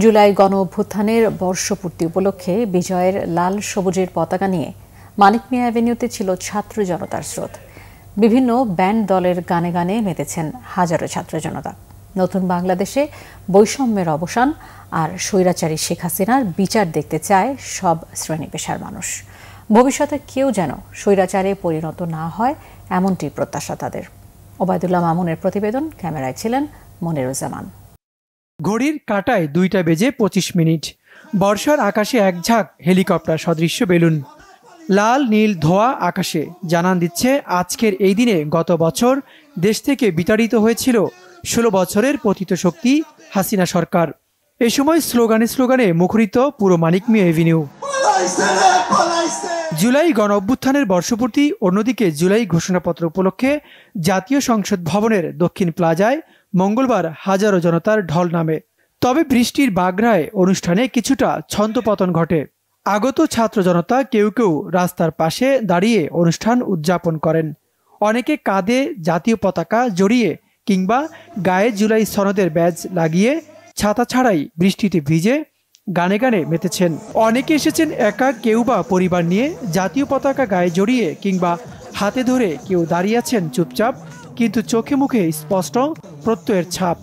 জুলাই গণ অভ্যুত্থানের বর্ষপূর্তি উপলক্ষে বিজয়ের লাল সবুজের পতাকা নিয়ে মানিক মিয়া অ্যাভিনিউতে ছিল ছাত্র জনতার স্রোত। বিভিন্ন ব্যান্ড দলের গানে গানে মেতেছেন হাজারো ছাত্র জনতা। নতুন বাংলাদেশে বৈষম্যের অবসান আর স্বৈরাচারী শেখ হাসিনার বিচার দেখতে চায় সব শ্রেণী পেশার মানুষ। ভবিষ্যতে কেউ যেন স্বৈরাচারে পরিণত না হয়, এমনটি প্রত্যাশা তাদের। ওবায়দুল্লাহ মামুনের প্রতিবেদন, ক্যামেরায় ছিলেন মনিরুজ্জামান। ঘড়ির কাঁটায় 2:25 বর্ষার আকাশে এক ঝাঁক হেলিকপ্টার সদৃশ্য বেলুন। লাল নীল ধোয়া আকাশে জানান দিচ্ছে আজকের এই দিনে গত বছর দেশ থেকে বিতাড়িত হয়েছিল 16 বছরের পতিত শক্তি হাসিনা সরকার। এ সময় স্লোগানে স্লোগানে মুখরিত পুরো মানিক মিয়া এভিনিউ। জুলাই গণ অভ্যুত্থানের বর্ষপূর্তি, অন্যদিকে জুলাই ঘোষণাপত্র উপলক্ষে জাতীয় সংসদ ভবনের দক্ষিণ প্লাজায় মঙ্গলবার হাজারো জনতার ঢল নামে। তবে বৃষ্টির বাগড়ায় অনুষ্ঠানে কিছুটা ছন্দপতন ঘটে। আগত ছাত্র জনতা কেউ কেউ রাস্তার পাশে দাঁড়িয়ে অনুষ্ঠান উদযাপন করেন। অনেকে কাঁধে জাতীয় পতাকা জড়িয়ে কিংবা গায়ে জুলাই সনদের ব্যাজ লাগিয়ে ছাতা ছাড়াই বৃষ্টিতে ভিজে গানে গানে মেতেছেন। অনেকে এসেছেন একা, কেউ বা পরিবার নিয়ে জাতীয় পতাকা গায়ে জড়িয়ে কিংবা হাতে ধরে, কেউ দাঁড়িয়ে আছেন চুপচাপ, কিন্তু চোখে মুখে স্পষ্ট প্রত্যয়ের ছাপ।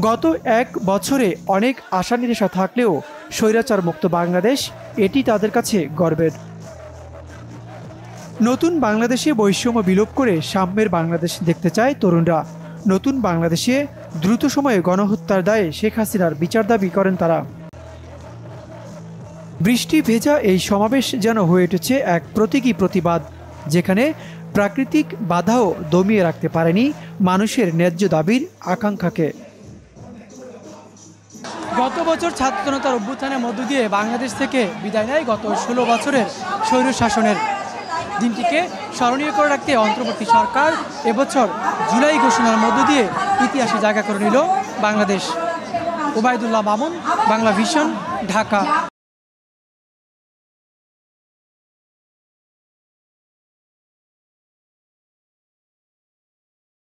গত এক বছরে অনেক আশা নিরাশা থাকলেও স্বৈরাচার মুক্ত বাংলাদেশ, এটি তাদের কাছে গর্বের। নতুন বাংলাদেশে বৈষম্য বিলোপ করে সাম্যের বাংলাদেশ দেখতে চায় তরুণরা। নতুন বাংলাদেশে দ্রুত সময়ে গণহত্যার দায়ে শেখ হাসিনার বিচার দাবি করেন তারা। বৃষ্টি ভেজা এই সমাবেশ যেন হয়ে উঠেছে এক প্রতীকী প্রতিবাদ, যেখানে প্রাকৃতিক বাধাও দমিয়ে রাখতে পারেনি মানুষের ন্যায্য দাবির আকাঙ্ক্ষাকে। গত বছর ছাত্র জনতার অভ্যুত্থানের মধ্য দিয়ে বাংলাদেশ থেকে বিদায় নেয় গত 16 বছরের স্বৈর শাসনের দিনটিকে স্মরণীয় করে রাখতে অন্তর্বর্তী সরকার এবছর জুলাই ঘোষণার মধ্য দিয়ে ইতিহাসে জায়গা করে নিল বাংলাদেশ। ওবায়দুল্লাহ মামুন, বাংলা ভিশন, ঢাকা।